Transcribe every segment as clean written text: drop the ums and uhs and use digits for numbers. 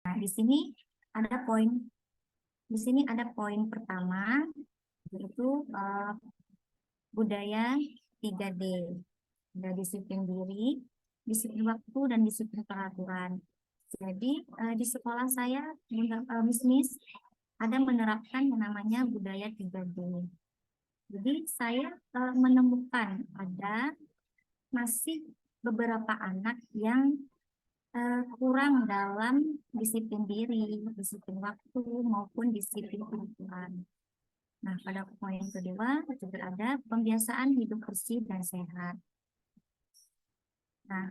Nah, di sini ada poin pertama, yaitu budaya 3D. Ada disiplin diri, disiplin waktu, dan disiplin peraturan. Jadi di sekolah saya, Miss, ada menerapkan yang namanya budaya 3D. Jadi saya menemukan ada masih beberapa anak yang kurang dalam disiplin diri, disiplin waktu, maupun disiplin peraturan. Nah, pada poin kedua juga ada pembiasaan hidup bersih dan sehat. Nah,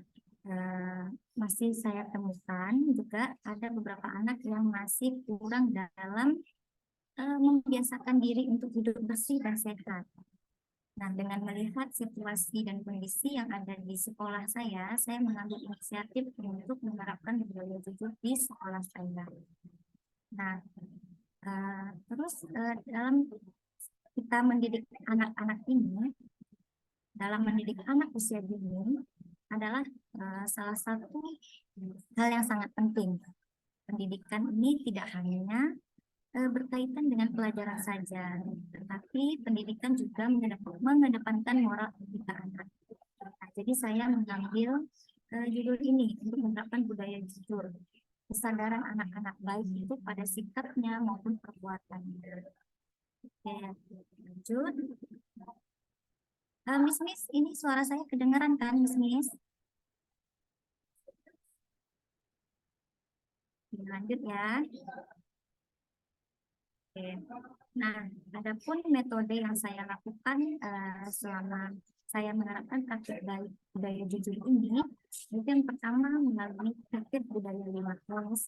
masih saya temukan juga ada beberapa anak yang masih kurang dalam membiasakan diri untuk hidup bersih dan sehat. Nah, dengan melihat situasi dan kondisi yang ada di sekolah saya mengambil inisiatif untuk menerapkan budaya jujur di sekolah saya. Nah, terus dalam kita mendidik anak-anak ini, dalam mendidik anak usia dini adalah salah satu hal yang sangat penting. Pendidikan ini tidak hanya berkaitan dengan pelajaran saja, tetapi pendidikan juga mengedepankan moral etika anak. Nah, jadi saya mengambil judul ini untuk menerapkan budaya jujur, kesadaran anak-anak baik itu pada sikapnya maupun perbuatannya. Oke, lanjut. Miss, ini suara saya kedengaran kan, Miss? Lanjut ya. Oke. Nah, adapun metode yang saya lakukan selama saya menerapkan praktik budaya jujur ini, itu yang pertama melalui praktik budaya 5 kelas.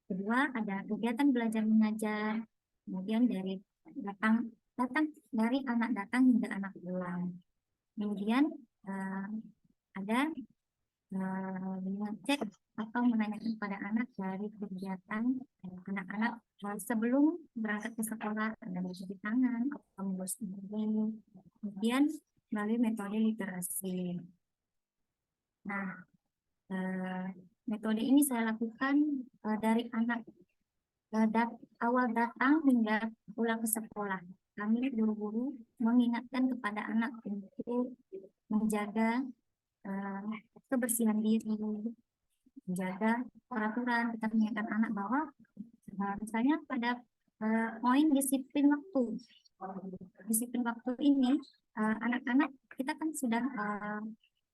Kedua, ada kegiatan belajar mengajar, kemudian dari datang datang dari anak datang hingga anak pulang. Kemudian ada mengecek atau menanyakan pada anak dari kegiatan anak-anak sebelum berangkat ke sekolah, ada mencuci tangan atau mengurus diri. Kemudian melalui metode literasi. Nah, metode ini saya lakukan dari anak awal datang hingga pulang ke sekolah. Kami guru-guru mengingatkan kepada anak untuk menjaga kebersihan diri, menjaga peraturan. Kita mengingatkan anak bahwa misalnya pada poin disiplin waktu. Disiplin waktu ini anak-anak kita kan sudah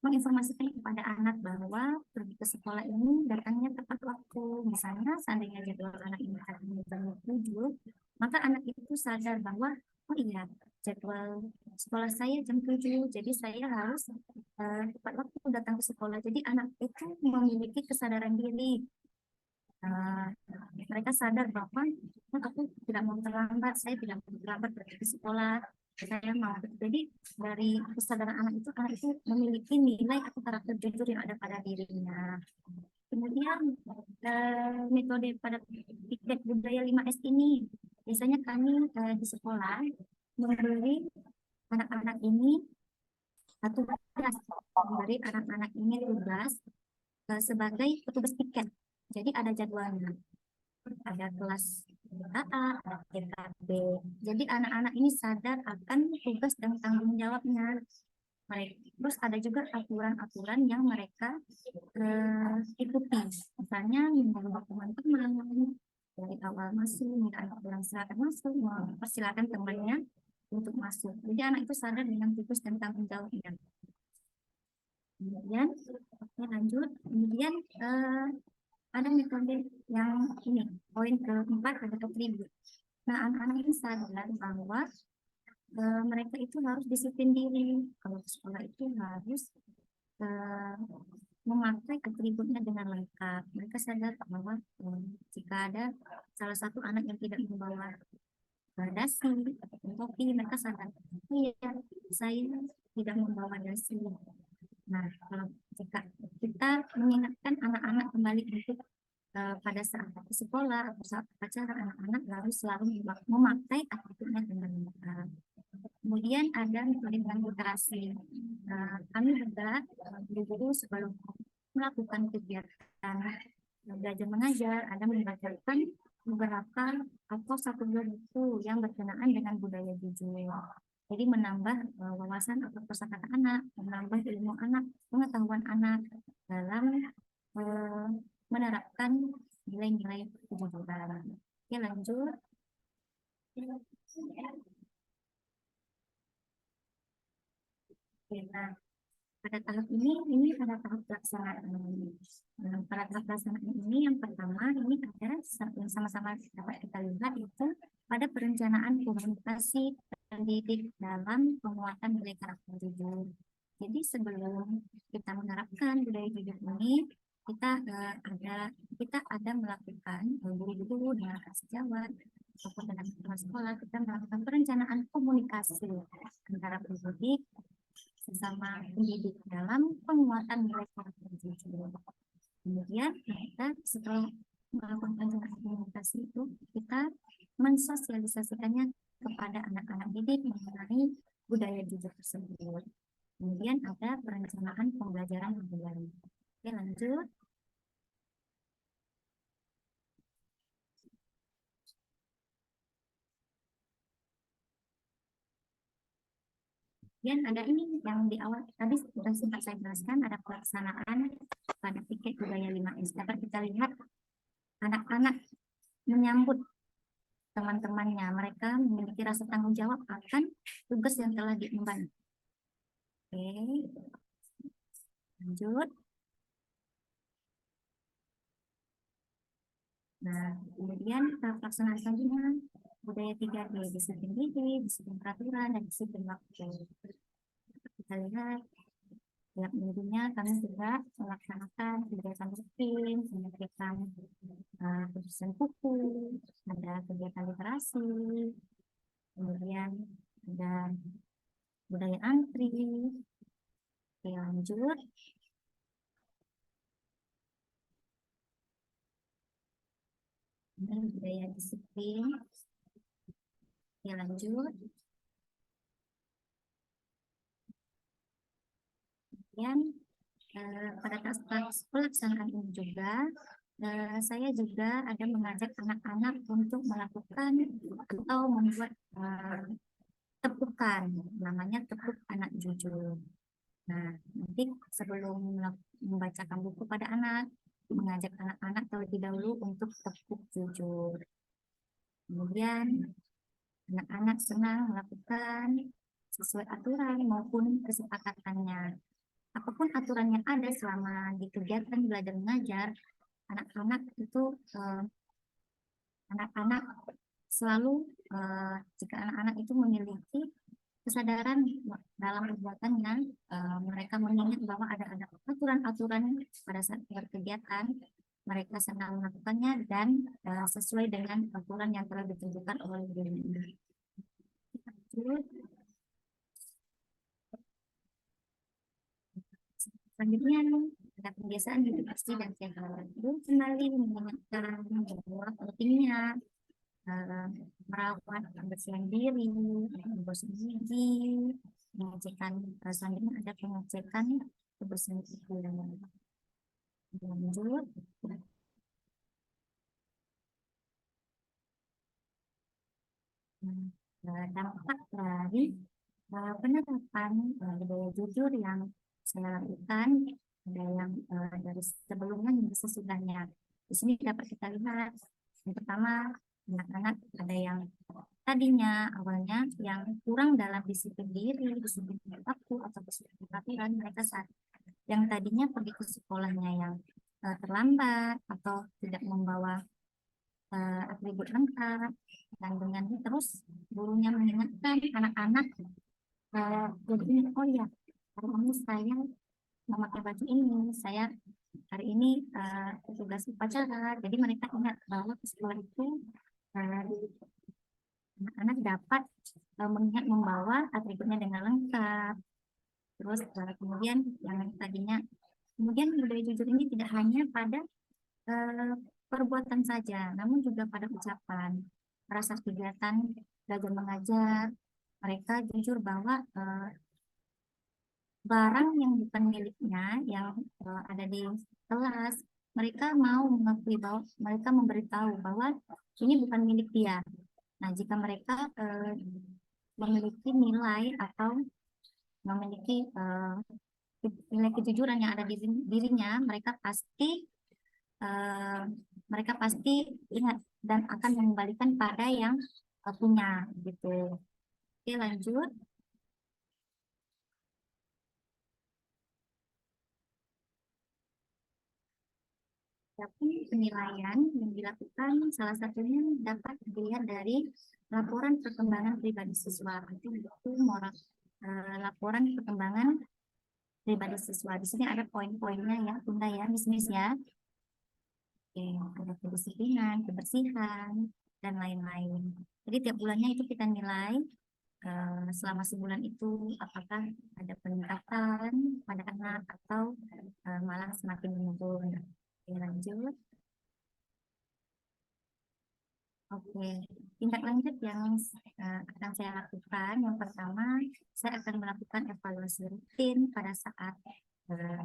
menginformasikan kepada anak bahwa pergi ke sekolah ini datangnya tepat waktu. Misalnya seandainya jadwal anak ini jam 7, maka anak itu sadar bahwa oh iya, jadwal sekolah saya jam 7, jadi saya harus tepat waktu datang ke sekolah. Jadi anak itu memiliki kesadaran diri. Uh, Mereka sadar bahwa oh, aku tidak mau terlambat, saya tidak mau terlambat pergi ke sekolah, saya mau. Jadi dari kesadaran anak itu memiliki nilai atau karakter jujur yang ada pada dirinya. Kemudian metode pada pikir budaya 5S ini, biasanya kami di sekolah memberi anak-anak ini tugas, memberi anak-anak ini tugas sebagai petugas piket. Jadi ada jadwalnya, ada kelas A, ada TKB. Jadi anak-anak ini sadar akan tugas dan tanggung jawabnya. Terus ada juga aturan-aturan yang mereka ikuti. Misalnya membawa teman-teman dari awal masuk, minta anak pulang silakan masuk, persilakan temannya untuk masuk. Jadi anak itu sadar dengan tugas dan tanggung jawabnya. Kemudian, oke, lanjut. Kemudian ada metode yang ini, poin keempat ada atribut. Nah, anak-anak ini sadar bahwa mereka itu harus disiplin diri. Kalau ke sekolah itu harus memakai atributnya dengan lengkap. Mereka sadar bahwa jika ada salah satu anak yang tidak membawa dasi atau topi, mereka sadar, oh iya, saya tidak membawa dasi. Nah, jika kita mengingatkan anak-anak kembali untuk pada saat ke sekolah atau saat acara, anak-anak harus selalu memakai atributnya dengan lengkap. Kemudian ada metode literasi. Kami juga guru-guru sebelum melakukan kegiatan belajar mengajar, ada membacakan beberapa atau satu dua buku yang berkenaan dengan budaya jujur. Jadi menambah wawasan atau kosakata anak, menambah ilmu anak, pengetahuan anak dalam eh, menerapkan nilai-nilai kejujuran. Oke, lanjut. Oke, nah, pada tahap ini pada tahap pelaksanaan. Nah, pada tahap pelaksanaan ini yang pertama ini ada yang sama-sama dapat kita lihat itu pada perencanaan komunikasi pendidik dalam penguatan nilai karakter jujur. Jadi sebelum kita menerapkan budaya jujur ini, kita ada melakukan guru-guru dengan sejawat ataupun dengan kepala sekolah, kita melakukan perencanaan komunikasi antara pendidik sesama pendidik dalam penguatan nilai karakter jujur. Kemudian kita setelah melakukan perencanaan komunikasi itu, kita mensosialisasikannya kepada anak-anak didik mengenai budaya jujur tersebut. Kemudian ada perencanaan pembelajaran harian. Oke, lanjut. Kemudian ada ini yang di awal tadi sudah sempat saya jelaskan, ada pelaksanaan pada tiket budaya 5S. Dapat kita lihat anak-anak menyambut teman-temannya. Mereka memiliki rasa tanggung jawab akan tugas yang telah diemban. Oke, lanjut. Nah, kemudian pelaksanaan selanjutnya budaya 3D, disiplin diri, disiplin peraturan, dan disiplin waktu. Kita lihat tiap minggunya kami juga melaksanakan kegiatan rutin, mengerjakan kebersihan buku, ada kegiatan literasi, kemudian ada budaya antri. Oke, lanjut. Ini budaya disiplin. Oke, lanjut. Kemudian pada pelaksanaan ini juga saya juga ada mengajak anak-anak untuk melakukan atau membuat tepukan, namanya tepuk anak jujur. Nah, nanti sebelum membacakan buku pada anak, mengajak anak-anak terlebih dahulu untuk tepuk jujur. Kemudian anak-anak senang melakukan sesuai aturan maupun kesepakatannya. Apapun aturan yang ada selama di kegiatan belajar mengajar, anak-anak itu anak-anak selalu jika anak-anak itu memiliki kesadaran dalam perbuatannya, mereka mengingat bahwa ada aturan-aturan pada saat berkegiatan, mereka senang melakukannya dan sesuai dengan aturan yang telah ditentukan oleh gurunya. Selanjutnya ada kebiasaan hidup bersih dan sehat. Kembali mengingatkan bahwa pentingnya eh, merawat kebersihan diri, membersihkan gigi, pengecekan selanjutnya ada pengecekan kebersihan tubuh. Lanjut. Dampak dari penerapan budaya jujur yang saya lakukan, ada yang dari sebelumnya hingga sesudahnya. Di sini dapat kita lihat yang pertama, anak-anak ada yang tadinya awalnya yang kurang dalam disiplin diri, disiplin waktu atau disiplin peraturan, mereka saat yang tadinya pergi ke sekolahnya yang terlambat atau tidak membawa atribut lengkap, dan dengan terus gurunya mengingatkan anak-anak jadi oh ya hari ini saya memakai baju ini, saya hari ini tugas upacara, jadi mereka ingat bahwa ke sekolah itu uh, anak-anak dapat mengingat membawa atributnya dengan lengkap. Terus kemudian yang tadinya kemudian budaya jujur ini tidak hanya pada eh, perbuatan saja, namun juga pada ucapan. Pada saat kegiatan belajar mengajar, mereka jujur bahwa barang yang bukan miliknya, yang ada di kelas, mereka mau mengakui bahwa mereka memberitahu bahwa ini bukan milik dia. Nah, jika mereka memiliki nilai atau memiliki nilai kejujuran yang ada di dirinya, eh, mereka pasti ingat dan akan mengembalikan pada yang punya gitu. Oke, lanjut. Tapi penilaian yang dilakukan salah satunya dapat dilihat dari laporan perkembangan pribadi siswa. Itu laporan perkembangan pribadi siswa. Di sini ada poin-poinnya ya, Bunda ya, Miss ya. Oke, ada kedisiplinan, kebersihan, dan lain-lain. Jadi tiap bulannya itu kita nilai selama sebulan itu apakah ada peningkatan pada anak atau malah semakin menurun. Oke, lanjut. Oke, tindak lanjut yang akan saya lakukan, yang pertama, saya akan melakukan evaluasi rutin pada saat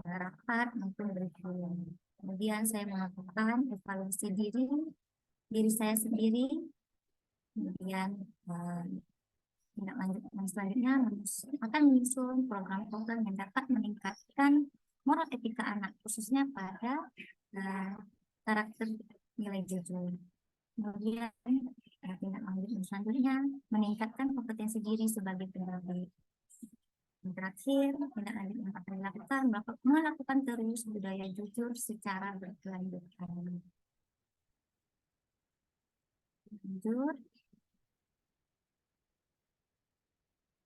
rapat maupun briefing. Kemudian saya melakukan evaluasi diri saya sendiri. Kemudian tindak lanjut yang selanjutnya akan menyusun program-program yang dapat meningkatkan moral etika anak, khususnya pada karakter nilai jujur. Kemudian tindak lanjut selanjutnya meningkatkan kompetensi diri sebagai pendamping. Yang terakhir, tindak lanjut yang akan dilakukan melakukan terus budaya jujur secara berkelanjutan. Lanjut.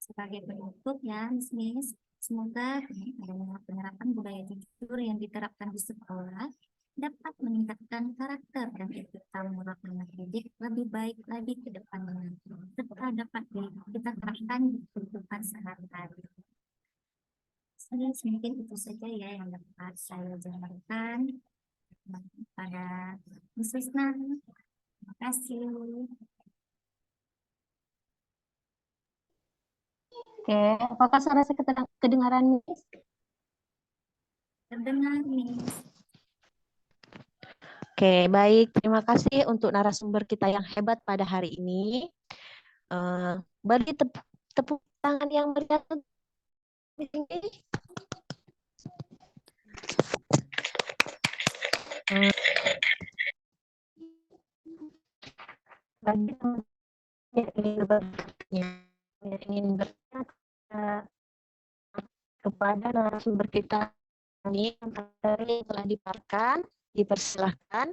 Sebagai penutup ya, Miss, semoga adanya penerapan budaya jujur yang diterapkan di sekolah dapat meningkatkan karakter dan etika moral anak didik lebih baik lagi ke depannya, serta dapat kita terapkan di kehidupan sehari-hari. Mungkin itu saja ya yang dapat saya jabarkan pada Miss Wisna. Terima kasih. Oke, apakah suara saya kedengaran, Miss? Terdengar, Miss. Oke, baik. Terima kasih untuk narasumber kita yang hebat pada hari ini. Beri tepuk tangan yang meriah untuk ini. Bagi teman yang ingin bertanya kepada narasumber kita ini, materi yang telah dipaparkan, dipersilahkan.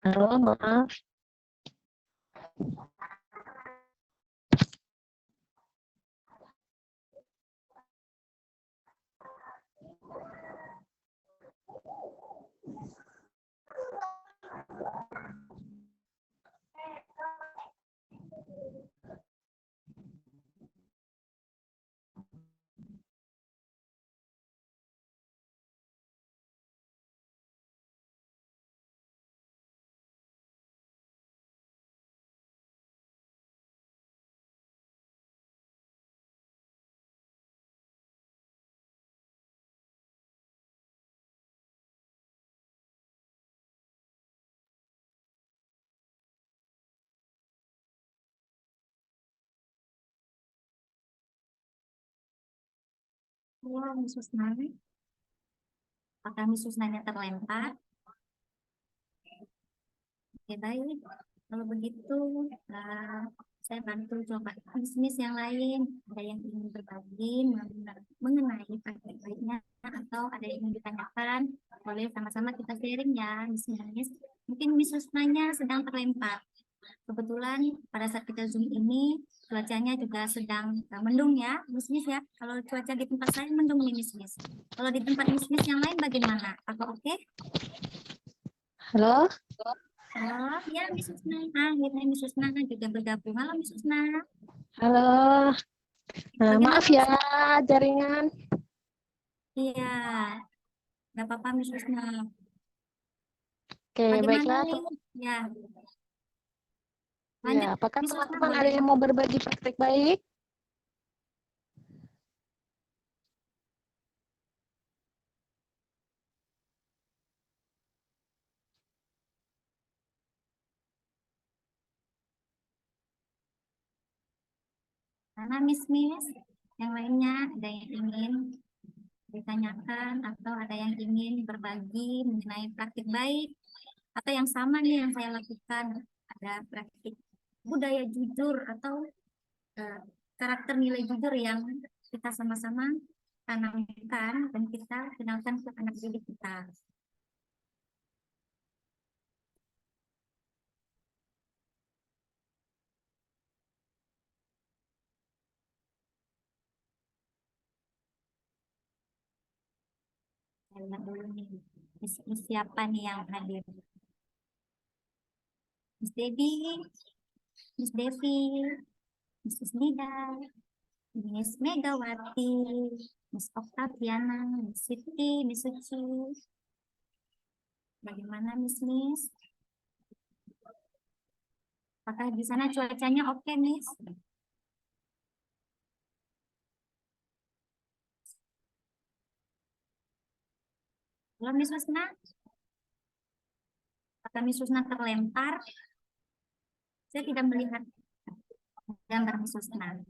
Halo, maaf. Halo, Miss Wisna. Apakah Miss Wisnanya terlempar? Oke, baik. Kalau begitu, saya bantu coba bisnis yang lain. Ada yang ingin berbagi mengenai praktek baiknya atau ada yang ingin ditanyakan, boleh sama-sama kita sharing ya, Miss. Mungkin Miss Rusnanya sedang terlempar. Kebetulan pada saat kita Zoom ini cuacanya juga sedang mendung ya, Miss ya. Kalau cuaca di tempat saya mendung nih, Miss. Kalau di tempat Miss yang lain bagaimana? Apa oke? Halo, Oh, ya Miss Rusna. Akhirnya Miss Rusna juga bergabung. Halo Miss Rusna. halo. Bagaimana Maaf ya jaringan. Iya, nggak apa-apa Miss Rusna. Oke, Bagaimana baiklah. nih? Ya, Ya, lanjut apakah Miss Rusna teman-teman ada boleh. yang mau berbagi praktik baik? Karena Miss yang lainnya ada yang ingin ditanyakan atau ada yang ingin berbagi mengenai praktik baik atau yang sama nih yang saya lakukan, ada praktik budaya jujur atau eh, karakter nilai jujur yang kita sama-sama tanamkan dan kita kenalkan ke anak didik kita. Saya lihat dulu nih, siapa nih yang hadir. Miss Debbie, Miss Devi, Mrs. Nida, Miss Megawati, Miss Oktaviana, Miss Siti, Miss Suci. Bagaimana Miss? Apakah di sana cuacanya oke, Miss? Halo Miss Rusna, apakah Miss Rusna terlempar? Saya tidak melihat gambar Miss Rusna.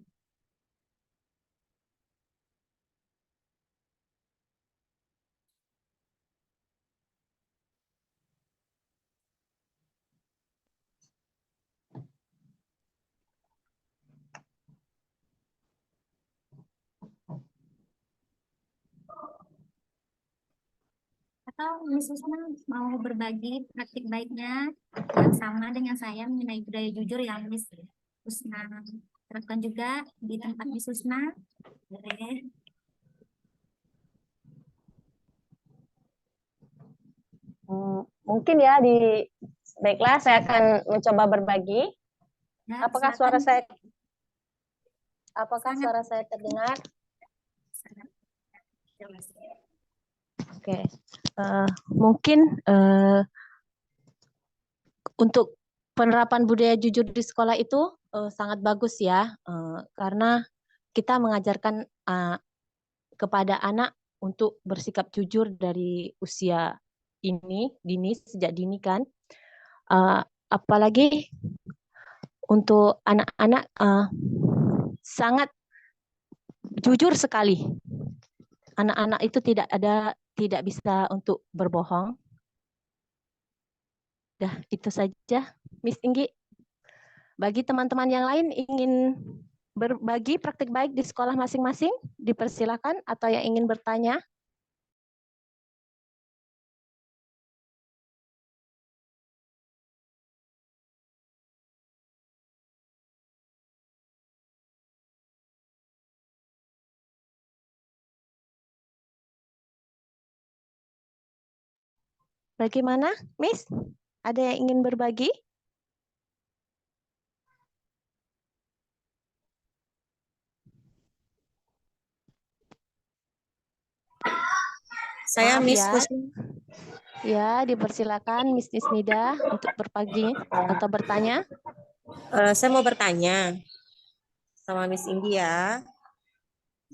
Atau Miss Rusna mau berbagi praktik baiknya yang sama dengan saya mengenai budaya jujur yang Miss Rusna terapkan juga di tempat Miss Rusna? Boleh. Mungkin ya baiklah saya akan mencoba berbagi. Ya, Apakah silakan. Sangat- suara saya terdengar? sangat jelas. Oke, mungkin untuk penerapan budaya jujur di sekolah itu sangat bagus ya, karena kita mengajarkan kepada anak untuk bersikap jujur dari usia dini, sejak dini kan. Apalagi untuk anak-anak sangat jujur sekali. Anak-anak itu tidak bisa untuk berbohong. Dah, itu saja, Miss Inggi. Bagi teman-teman yang lain ingin berbagi praktik baik di sekolah masing-masing, dipersilakan, atau yang ingin bertanya. Bagaimana, Miss? Ada yang ingin berbagi? Saya Maaf Miss ya. Husni. Ya, dipersilakan Miss Nida untuk berbagi atau bertanya. Saya mau bertanya sama Miss India.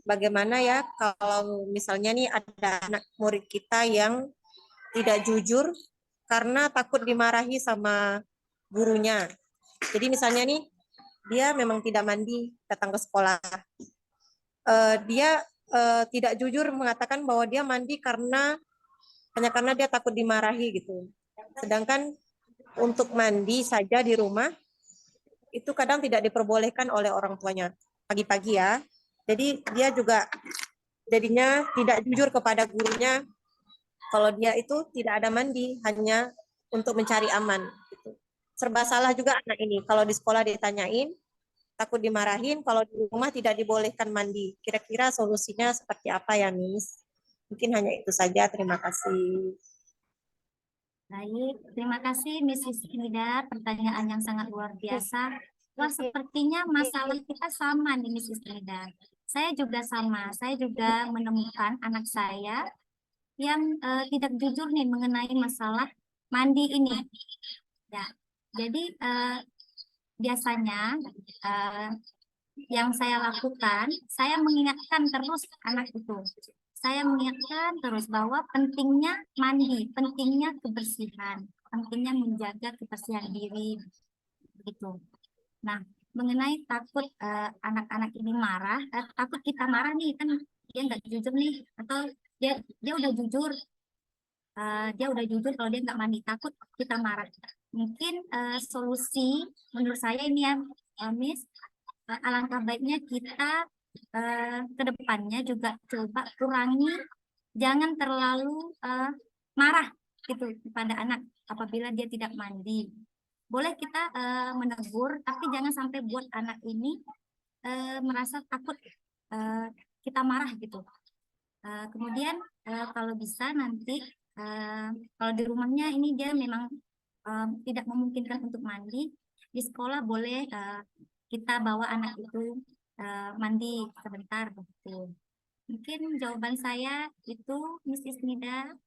Bagaimana ya kalau misalnya nih ada anak murid kita yang tidak jujur karena takut dimarahi sama gurunya. Jadi misalnya nih dia memang tidak mandi datang ke sekolah. Dia tidak jujur mengatakan bahwa dia mandi hanya karena dia takut dimarahi gitu. Sedangkan untuk mandi saja di rumah itu kadang tidak diperbolehkan oleh orang tuanya pagi-pagi ya. Jadi dia juga jadinya tidak jujur kepada gurunya kalau dia itu tidak ada mandi hanya untuk mencari aman. Gitu. Serba salah juga anak ini. Kalau di sekolah ditanyain, takut dimarahin. Kalau di rumah tidak dibolehkan mandi. Kira-kira solusinya seperti apa ya, Miss? Mungkin hanya itu saja. Terima kasih. Baik, terima kasih Mrs. Nida, pertanyaan yang sangat luar biasa. Wah, sepertinya masalah kita sama nih Mrs. Nida. Saya juga sama, saya juga menemukan anak saya yang tidak jujur nih mengenai masalah mandi ini. Ya, jadi biasanya yang saya lakukan, saya mengingatkan terus anak itu. Saya mengingatkan terus bahwa pentingnya mandi, pentingnya kebersihan, pentingnya menjaga kebersihan diri, gitu. Nah, mengenai takut anak-anak ini marah, takut kita marah nih, kan dia nggak jujur nih, atau dia udah jujur, kalau dia nggak mandi, takut kita marah. Mungkin solusi menurut saya ini ya, Miss, alangkah baiknya kita ke depannya juga coba kurangi, jangan terlalu marah gitu kepada anak apabila dia tidak mandi. Boleh kita menegur, tapi jangan sampai buat anak ini merasa takut kita marah gitu. Kemudian kalau bisa nanti kalau di rumahnya ini dia memang tidak memungkinkan untuk mandi, di sekolah boleh kita bawa anak itu mandi sebentar begitu. Mungkin jawaban saya itu, Mrs. Nida.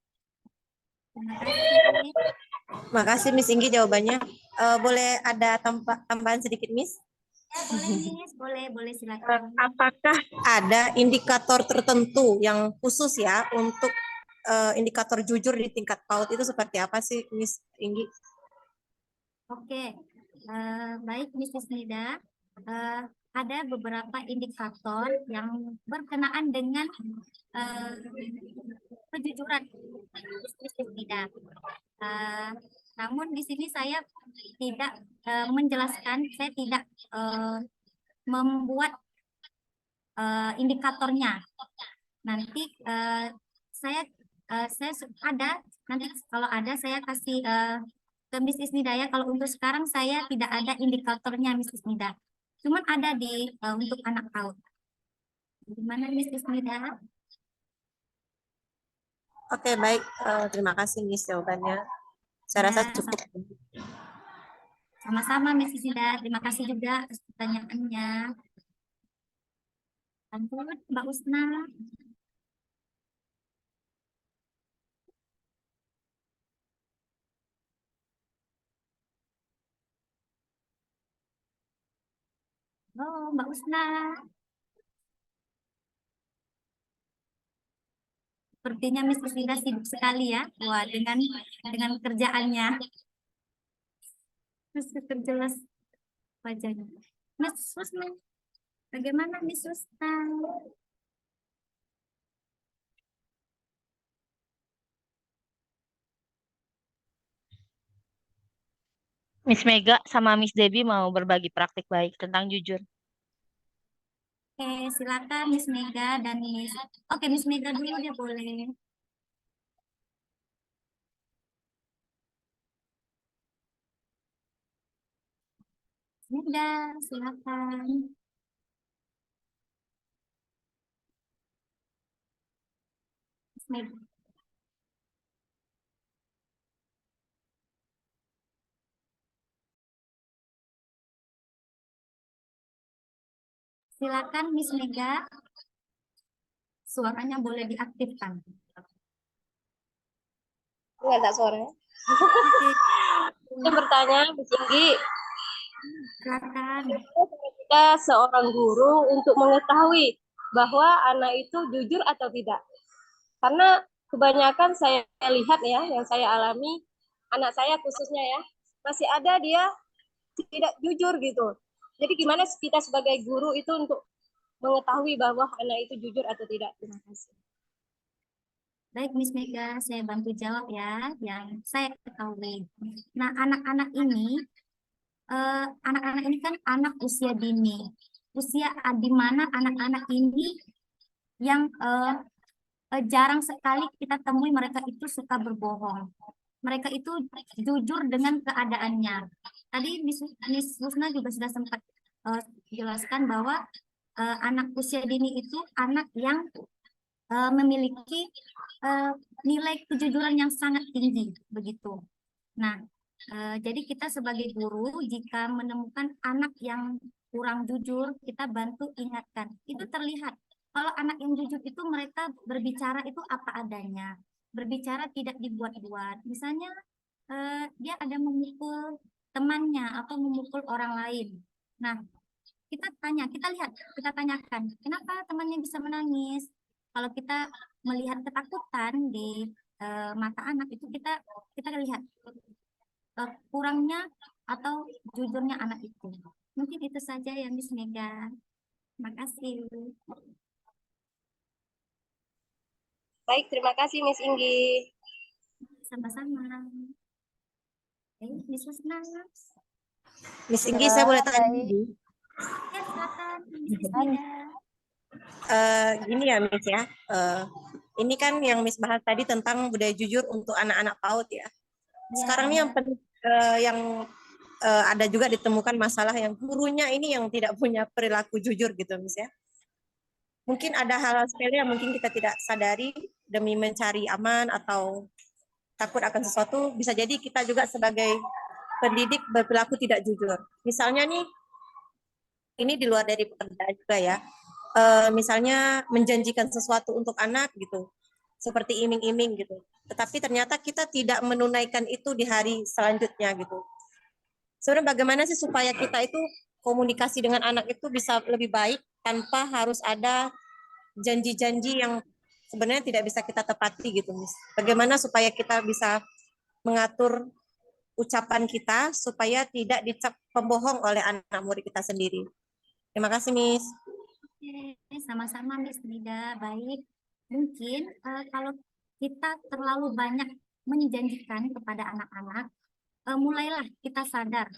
Terima kasih. Makasih Miss Inggi jawabannya. Boleh ada tambahan sedikit, Miss? Boleh, Miss. Boleh silakan. Apakah ada indikator tertentu yang khusus ya untuk indikator jujur di tingkat PAUD itu seperti apa sih, Miss Inggi? Oke, baik Mrs. Nida. Ada beberapa indikator yang berkenaan dengan kejujuran Mrs. Nida. Namun di sini saya tidak menjelaskan, saya tidak membuat indikatornya. Nanti saya ada, nanti kalau ada saya kasih ke Mrs. Nida ya. Kalau untuk sekarang saya tidak ada indikatornya Mrs. Nida. Cuman ada di untuk anak PAUD. Gimana Mrs. Nida? Oke, baik. Terima kasih Miss jawabannya. Saya rasa Ya, cukup. sama-sama Mrs. Nida. Terima kasih juga atas pertanyaannya. Lanjut, Mbak Usna. Oh, Mbak Usna. Sepertinya Mrs. Nida sibuk sekali ya. Wah, dengan kerjaannya. Terus jelas wajahnya. Miss Usna, bagaimana Miss Usna? Miss Mega sama Miss Debbie mau berbagi praktik baik tentang jujur. Oke, silakan Miss Mega dan Miss. Oke, Miss Mega dulu dia boleh. Mega, silakan. Miss Mega. Silakan Miss Mega. Suaranya boleh diaktifkan. Enggak ada suaranya. Oke, Saya bertanya, Miss Inggi, silakan. kita seorang guru untuk mengetahui bahwa anak itu jujur atau tidak. Karena kebanyakan saya lihat ya, yang saya alami, anak saya khususnya ya, masih ada dia tidak jujur gitu. Jadi gimana kita sebagai guru itu untuk mengetahui bahwa anak itu jujur atau tidak? Terima kasih. Baik, Miss Mega, saya bantu jawab ya, yang saya ketahui. Nah, anak-anak ini anak-anak ini kan anak usia dini, usia di mana anak-anak ini yang jarang sekali kita temui mereka itu suka berbohong. Mereka itu jujur dengan keadaannya. Tadi Miss Husna juga sudah sempat jelaskan bahwa anak usia dini itu anak yang memiliki nilai kejujuran yang sangat tinggi, begitu. Nah, jadi kita sebagai guru jika menemukan anak yang kurang jujur, kita bantu ingatkan. Itu terlihat. Kalau anak yang jujur itu mereka berbicara itu apa adanya. Berbicara tidak dibuat-buat. Misalnya dia ada memukul temannya atau memukul orang lain. Nah, kita tanya, kita lihat, kita tanyakan, kenapa temannya bisa menangis? Kalau kita melihat ketakutan di mata anak itu kita lihat kurangnya atau jujurnya anak itu. Mungkin itu saja ya Miss Mega. Terima kasih. Baik, terima kasih Miss Inggi. Sama-sama. Miss Husna. Miss Inggi, saya boleh tanya? Baik. Ya, silakan. Miss Mega. Gini ya Miss ya, ini kan yang Miss bahas tadi tentang budaya jujur untuk anak-anak PAUD ya. Sekarang ini yang ada juga ditemukan masalah yang gurunya ini yang tidak punya perilaku jujur gitu Miss ya. Mungkin ada hal-hal sepele yang mungkin kita tidak sadari demi mencari aman atau takut akan sesuatu, bisa jadi kita juga sebagai pendidik berperilaku tidak jujur. Misalnya nih, ini di luar dari pekerjaan juga ya. Misalnya menjanjikan sesuatu untuk anak gitu, seperti iming-iming gitu. Tetapi ternyata kita tidak menunaikan itu di hari selanjutnya gitu. Sebenarnya bagaimana sih supaya kita itu komunikasi dengan anak itu bisa lebih baik tanpa harus ada janji-janji yang sebenarnya tidak bisa kita tepati gitu, Miss. Bagaimana supaya kita bisa mengatur ucapan kita supaya tidak dicap pembohong oleh anak murid kita sendiri. Terima kasih, Miss. Oke, sama-sama Miss Nida. Baik, mungkin kalau kita terlalu banyak menjanjikan kepada anak-anak, mulailah kita sadar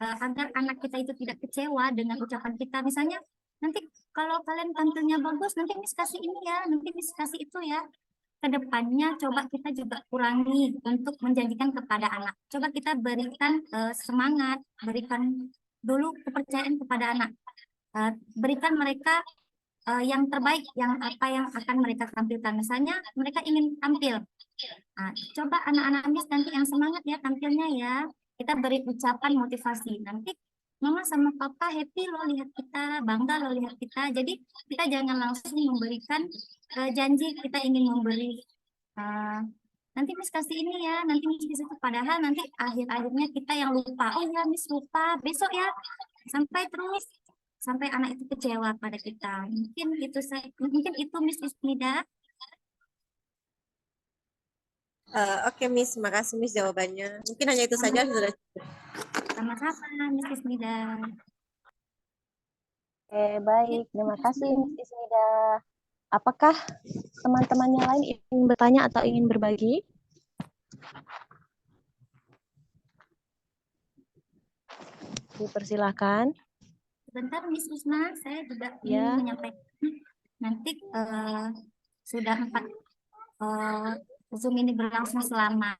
agar anak kita itu tidak kecewa dengan ucapan kita. Misalnya, nanti kalau kalian tampilnya bagus, nanti Miss kasih ini ya, nanti Miss kasih itu ya. Kedepannya coba kita juga kurangi untuk menjanjikan kepada anak. Coba kita berikan semangat, berikan dulu kepercayaan kepada anak. Berikan mereka yang terbaik, yang apa yang akan mereka tampilkan. Misalnya mereka ingin tampil. Nah, coba anak-anak Miss nanti yang semangat ya tampilnya ya. Kita beri ucapan motivasi. Nanti Mama sama Papa happy loh lihat kita, bangga loh lihat kita. Jadi kita jangan langsung memberikan janji kita ingin memberi. Nanti Miss kasih ini ya, nanti Miss kasih itu. Padahal nanti akhir-akhirnya kita yang lupa. Oh ya Miss lupa, besok ya. Sampai anak itu kecewa pada kita. Mungkin itu Miss Ismida. Oke, Miss. Makasih, Miss, jawabannya. Mungkin hanya itu saja. Sudah. Sama-sama, Miss Ismida. Oke, baik. Terima kasih, Miss Ismida. Apakah teman-teman yang lain ingin bertanya atau ingin berbagi? Dipersilakan. Sebentar, Miss Husna, saya juga Ya. ingin menyampaikan. Nanti sudah 4 Zoom ini berlangsung selama